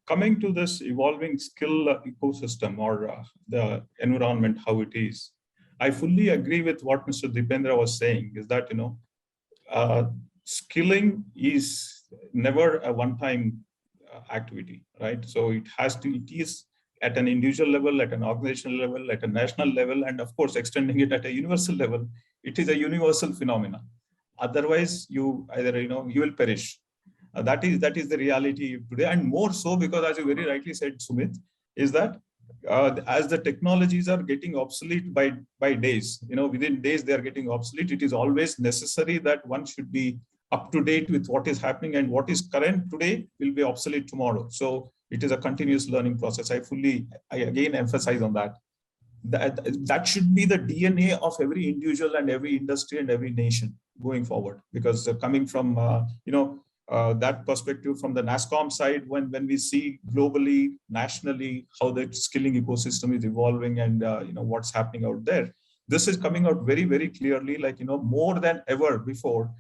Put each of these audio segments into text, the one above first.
coming to this evolving skill ecosystem or the environment, how it is, I fully agree with what Mr. Dipendra was saying, is that, skilling is never a one-time activity, right? So it is at an individual level, at an organizational level, at a national level, and of course, extending it at a universal level. It is a universal phenomenon. Otherwise, you will perish. That is the reality today, and more so because, as you very rightly said, Sumit, is that as the technologies are getting obsolete by days, within days they are getting obsolete. It is always necessary that one should be up to date with what is happening, and what is current today will be obsolete tomorrow. So it is a continuous learning process. I again emphasize on that. That should be the DNA of every individual and every industry and every nation going forward, because coming from that perspective from the NASSCOM side, when we see globally, nationally, how the skilling ecosystem is evolving and what's happening out there, this is coming out very, very clearly, like, more than ever before,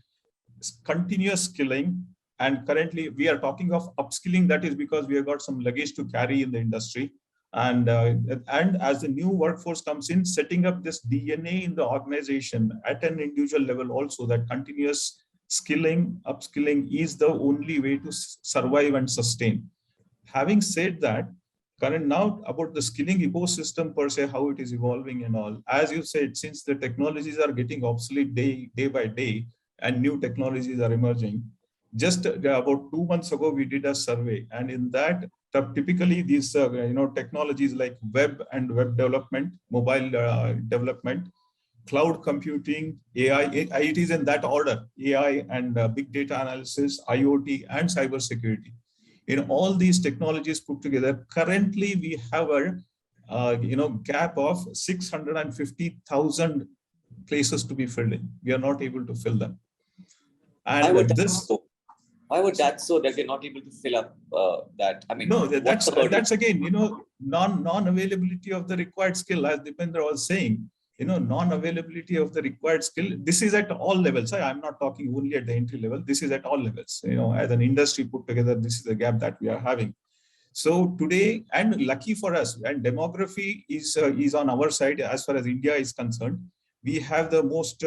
continuous skilling. And currently we are talking of upskilling. That is because we have got some luggage to carry in the industry. And as the new workforce comes in, setting up this DNA in the organization at an individual level also, that continuous skilling, upskilling is the only way to survive and sustain. Having said that, current now about the skilling ecosystem per se, how it is evolving and all, as you said, since the technologies are getting obsolete day by day and new technologies are emerging, just about 2 months ago, we did a survey, and in that, typically these technologies like web and web development, mobile development, cloud computing, AI, it is in that order, AI and big data analysis, IoT and cybersecurity. In all these technologies put together, currently we have a gap of 650,000 places to be filled in. We are not able to fill them. And why would that so that they're not able to fill up that? I mean, no, that's again, non-availability of the required skill, as Dipendra was saying. Non-availability of the required skill. This is at all levels. I'm not talking only at the entry level. This is at all levels. As an industry put together, this is the gap that we are having. So today, and lucky for us, and demography is on our side as far as India is concerned. We have the most,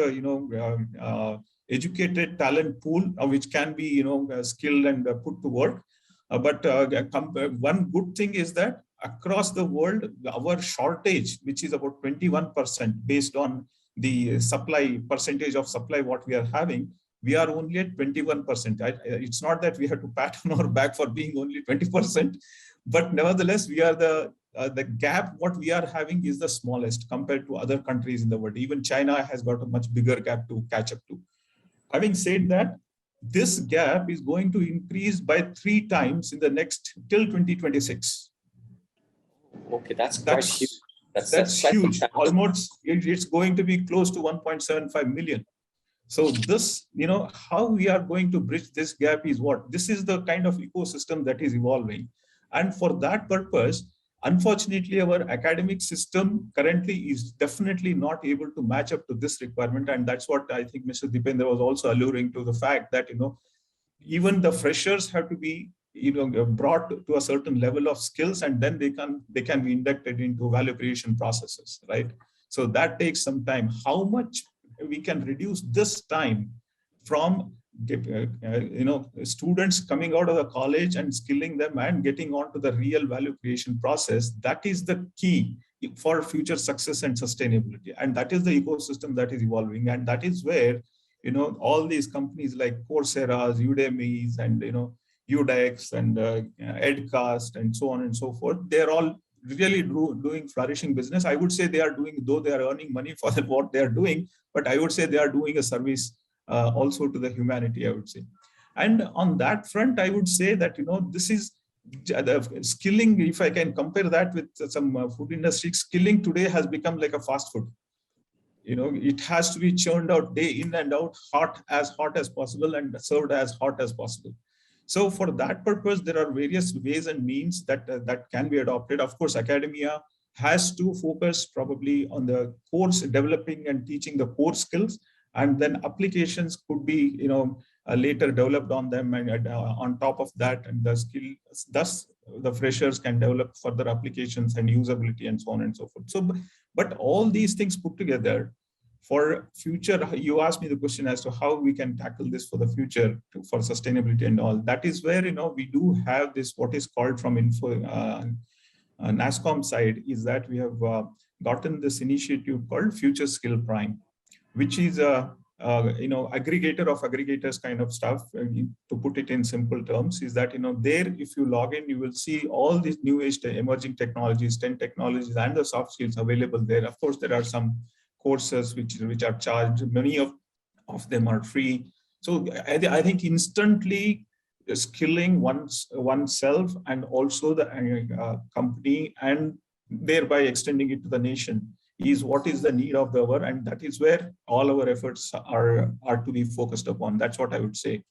educated talent pool, which can be, skilled and put to work. But one good thing is that across the world, our shortage, which is about 21% based on the supply percentage of supply, what we are having, we are only at 21%. It's not that we have to pat on our back for being only 20%, but nevertheless, we are the gap what we are having is the smallest compared to other countries in the world. Even China has got a much bigger gap to catch up to. Having said that, this gap is going to increase by 3 times in the next till 2026. Okay, that's huge. That's huge. Almost, it's going to be close to 1.75 million. So this, how we are going to bridge this gap is what? This is the kind of ecosystem that is evolving. And for that purpose, unfortunately, our academic system currently is definitely not able to match up to this requirement. And that's what I think Mr. Dipendra was also alluring to, the fact that, even the freshers have to be, brought to a certain level of skills, and then they can be inducted into value creation processes, right? So that takes some time. How much we can reduce this time from students coming out of the college and skilling them and getting on to the real value creation process, that is the key for future success and sustainability. And that is the ecosystem that is evolving. And that is where, all these companies like Coursera's, Udemy's, and, Udix and Edcast and so on and so forth, they're all really doing flourishing business. I would say they are doing, though they are earning money for what they are doing, but I would say they are doing a service also to the humanity, I would say. And on that front, I would say that, this is the skilling. If I can compare that with some food industry, skilling today has become like a fast food. It has to be churned out day in and out, hot as possible and served as hot as possible. So for that purpose, there are various ways and means that can be adopted. Of course, academia has to focus probably on the course developing and teaching the core skills, and then applications could be, later developed on them, and on top of that, and the skill, thus the freshers can develop further applications and usability and so on and so forth. So, but all these things put together for future, you asked me the question as to how we can tackle this for the future, for sustainability and all. That is where, we do have this, what is called from NASSCOM side, is that we have gotten this initiative called Future Skill Prime, which is a aggregator of aggregators kind of stuff. To put it in simple terms, is that there, if you log in, you will see all these new age emerging technologies, 10 technologies, and the soft skills available there. Of course, there are some courses which are charged. Many of them are free. So I think instantly skilling oneself and also the company, and thereby extending it to the nation, is what is the need of the hour, and that is where all our efforts are to be focused upon. That's what I would say.